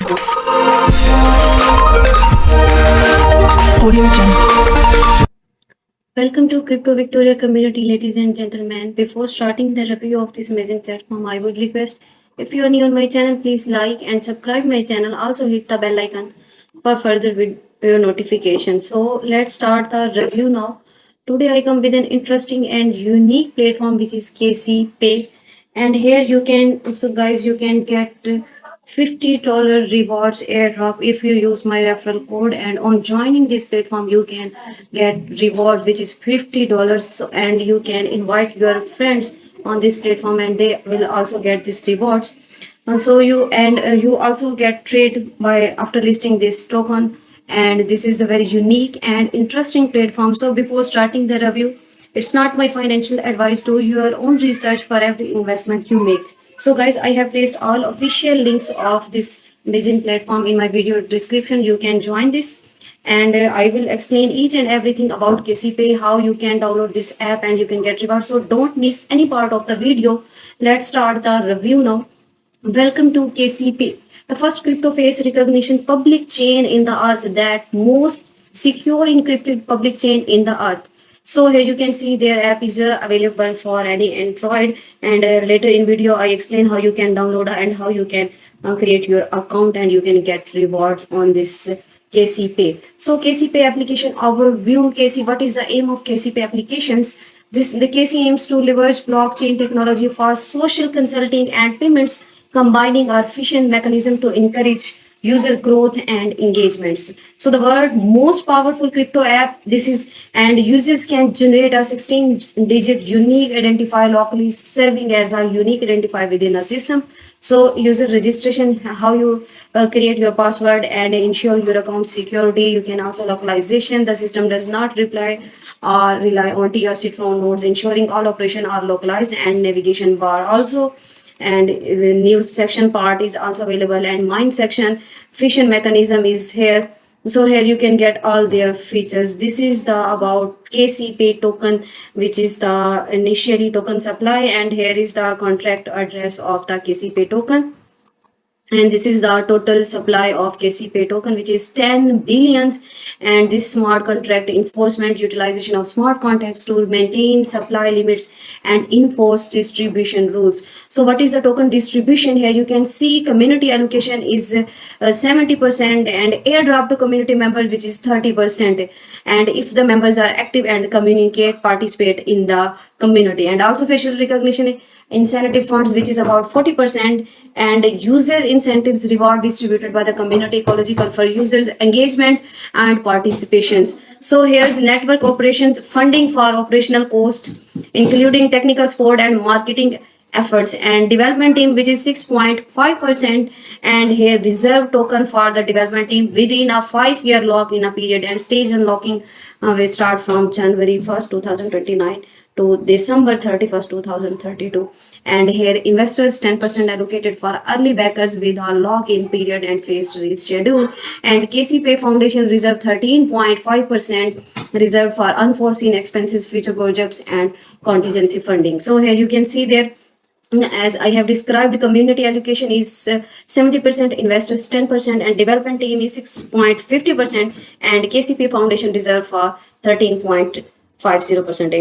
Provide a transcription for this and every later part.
Audio Jungle. Welcome to Crypto Victoria community, ladies and gentlemen. Before starting the review of this amazing platform, I would request if you are new on my channel, please like and subscribe my channel. Also hit the bell icon for further video notifications. So let's start the review now. Today I come with an interesting and unique platform which is KC Pay, and here you can guys you can get $50 rewards airdrop if you use my referral code, and on joining this platform you can get reward which is $50. And you can invite your friends on this platform and they will also get these rewards. You also get trade by after listing this token, and this is a very unique and interesting platform. So before starting the review, it's not my financial advice. Do your own research for every investment you make. So guys, I have placed all official links of this amazing platform in my video description. You can join this, and I will explain each and everything about KCPay, how you can download this app and you can get rewards. So don't miss any part of the video. Let's start the review now. Welcome to KCP, the first crypto face recognition public chain in the earth, that most secure encrypted public chain in the earth. So here you can see their app is available for any Android, and later in video I explain how you can download and how you can create your account and you can get rewards on this KCPay. So KCPay application overview. KC, what is the aim of KCPay applications? The KC aims to leverage blockchain technology for social consulting and payments, combining our efficient mechanism to encourage user growth and engagements. So the world most powerful crypto app this is, and users can generate a 16-digit unique identifier locally, serving as a unique identifier within a system. So user registration, how you create your password and ensure your account security. You can also localization. The system does not rely on TRC from nodes, ensuring all operation are localized, and navigation bar also, and the news section part is also available, and mine section fission mechanism is here. So here you can get all their features. This is the about KCPay token, which is the initially token supply, and here is the contract address of the KCPay token. And this is the total supply of KCPay token, which is 10 billions. And this smart contract enforcement, utilization of smart contracts to maintain supply limits and enforce distribution rules. So what is the token distribution? Here you can see community allocation is 70%, and airdrop to community members, which is 30%. And if the members are active and communicate, participate in the community. And also facial recognition incentive funds, which is about 40%, and user incentives reward distributed by the community ecological for users engagement and participations. So here's network operations funding for operational cost, including technical support and marketing efforts, and development team, which is 6.5%. And here reserve token for the development team within a 5-year lock in a period, and stage unlocking will start from January 1st 2029 to December 31st 2032. And here investors 10% allocated for early backers with a lock-in period and phased release schedule. And KCPay Foundation reserve 13.5% reserved for unforeseen expenses, future projects, and contingency funding. So here you can see there, as I have described, community allocation is 70%, investors 10%, and development team is 6.50%, and KCP Foundation reserve for 13.50%.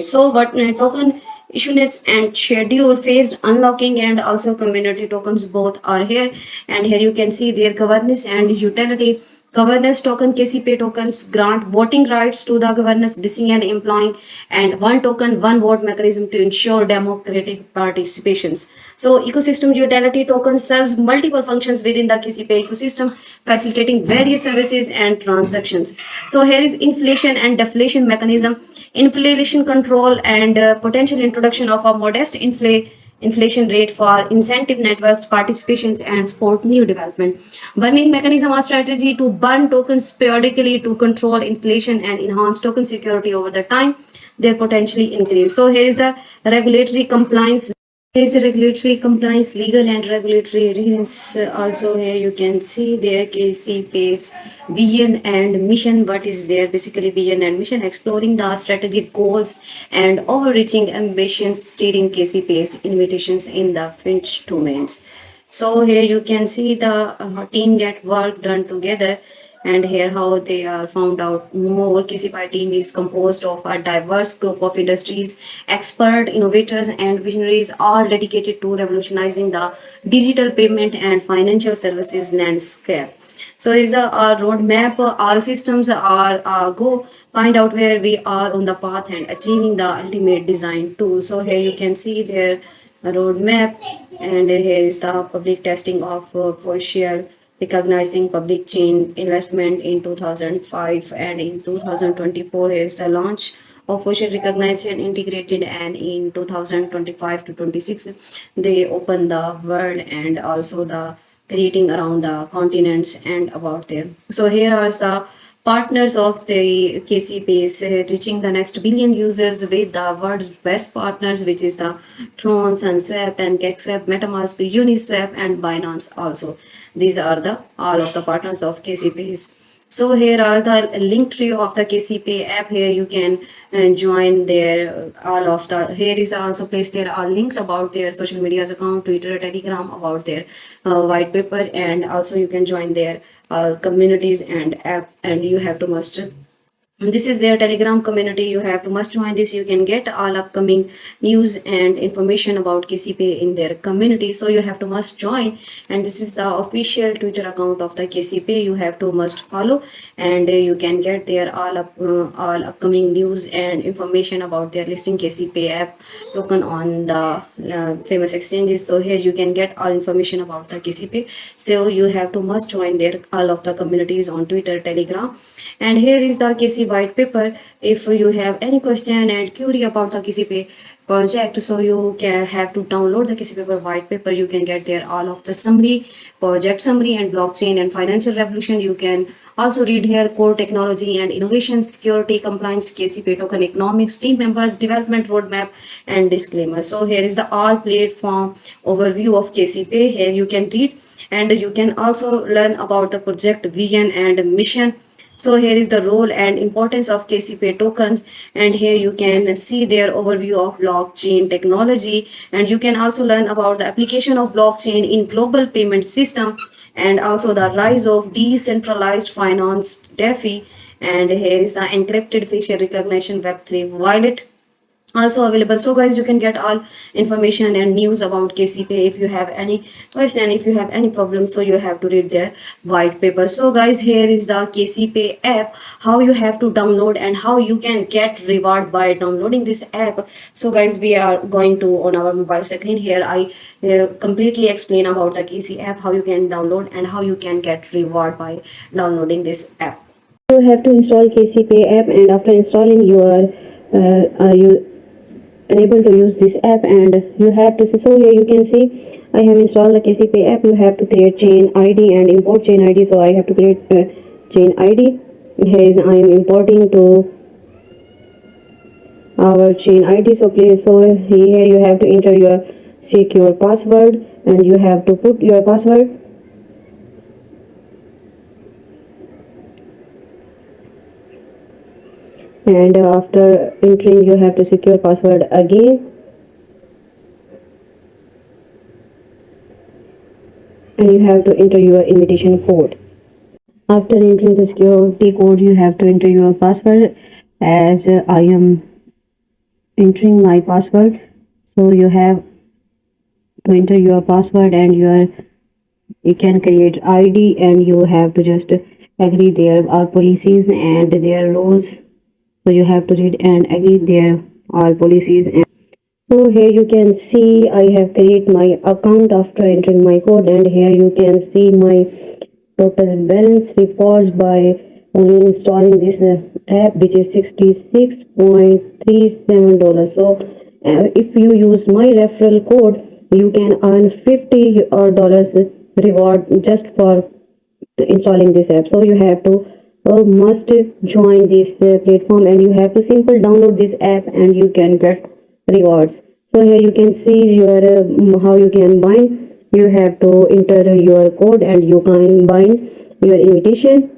So what token issuance and schedule, phased unlocking, and also community tokens both are here. And here you can see their governance and utility. Governance token, KCPay tokens grant voting rights to the governance decision employing, and one token, one vote mechanism to ensure democratic participations. So ecosystem utility token serves multiple functions within the KCPay ecosystem, facilitating various services and transactions. So here is inflation and deflation mechanism, inflation control, and potential introduction of a modest inflation rate for incentive networks, participations, and support new development. Burning mechanism or strategy to burn tokens periodically to control inflation and enhance token security over the time they potentially increase. So here is the regulatory compliance. There is a regulatory compliance, legal and regulatory adherence. Also here you can see their KCPay's vision and mission. What is there? Basically vision and mission, exploring the strategic goals and overreaching ambitions, steering KCPay's invitations in the Finch domains. So here you can see the team get work done together, and here how they are found out more. KCPI team is composed of a diverse group of industries, expert innovators and visionaries, all dedicated to revolutionizing the digital payment and financial services landscape. So is our roadmap. All systems are go find out where we are on the path and achieving the ultimate design tool. So here you can see their roadmap, and here is the public testing of facial recognizing public chain investment in 2005, and in 2024 is the launch of facial recognition integrated, and in 2025 to 26 they open the world and also the creating around the continents and about there. So here are the partners of the KCP is reaching the next billion users with the world's best partners, which is the Tron, SunSwap, and GexSwap, MetaMask, Uniswap, and Binance also. These are the all of the partners of KCPs. So here are the link tree of the KCP app. Here you can join their all of the. Here is also placed there are links about their social medias account, Twitter, Telegram, about their white paper, and also you can join their communities and app. And you have to must, this is their Telegram community. You have to must join this. You can get all upcoming news and information about KCP in their community. So you have to must join. And this is the official Twitter account of the KCP. You have to must follow, and you can get their all upcoming news and information about their listing KCP app token on the famous exchanges. So here you can get all information about the KCP. So you have to must join their all of the communities on Twitter, Telegram. And here is the KCP white paper. If you have any question and query about the KCP project, so you can have to download the KCP paper white paper. You can get there all of the summary, project summary, and blockchain and financial revolution. You can also read here core technology and innovation, security, compliance, KCP token economics, team members, development roadmap, and disclaimer. So here is the all platform overview of KCP. Here you can read, and you can also learn about the project vision and mission. So here is the role and importance of KCP tokens, and here you can see their overview of blockchain technology, and you can also learn about the application of blockchain in global payment system, and also the rise of decentralized finance DeFi, and here is the encrypted facial recognition Web3 wallet also available. So guys, you can get all information and news about KCP. If you have any question, if you have any problem, so you have to read their white paper. So guys, here is the KCP app, how you have to download and how you can get reward by downloading this app. So guys, we are going to on our mobile screen. Here I completely explain about the KCP app, how you can download and how you can get reward by downloading this app. You have to install KCP app, and after installing you unable to use this app, and you have to see. So here you can see I have installed the KCP app. You have to create chain ID and import chain ID. So I have to create chain ID. Here is I am importing to our chain ID. So please, so here you have to enter your secure password, and you have to put your password. And after entering, you have to secure password again, and you have to enter your invitation code. After entering the security code, you have to enter your password. As I am entering my password, so you have to enter your password, and you can create ID, and you have to just agree there are policies and their rules. So you have to read and agree there are policies. And so here you can see I have created my account after entering my code, and here you can see my total balance reports by only installing this app, which is $66.37. So if you use my referral code, you can earn $50 reward just for installing this app. So you have to must join this platform, and you have to simple download this app, and you can get rewards. So here you can see your how you can bind. You have to enter your code, and you can bind your invitation.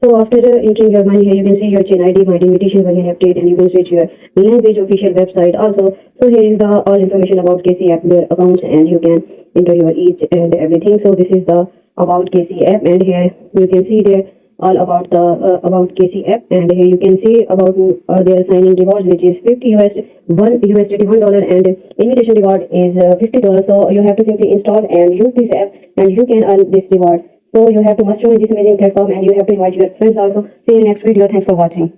So after entering your money here, you can see your chain ID, my invitation was update, and you can switch your language official website also. So here is the all information about KC app, your accounts, and you can enter your each and everything. So this is the about KC app, and here you can see there all about the about KC app, and here you can see about their signing rewards, which is 50 US one USDT $1, and invitation reward is $50. So you have to simply install and use this app, and you can earn this reward. So you have to must join this amazing platform, and you have to invite your friends also. See you in next video. Thanks for watching.